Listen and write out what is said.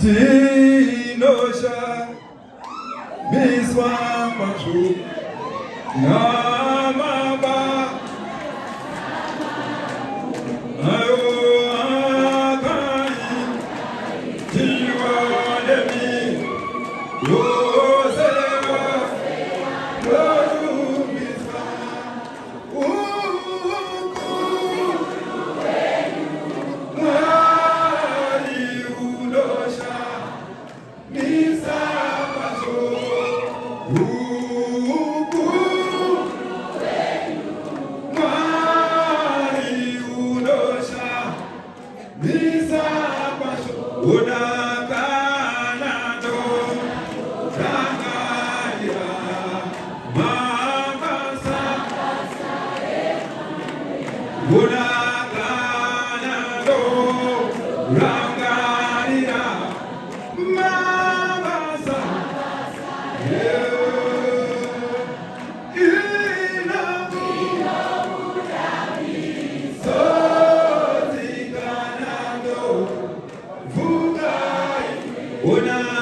Tinosha Biswa Mashu Namaba Ayo Akai Tiwa Demi Yosewa Yoru Biswa Uku Mari Udosha Nisa Pasho Uku Mari Udosha Nisa Pasho Udakanado Rangaria Mamasa Udakanado Rangaria Mamasa Una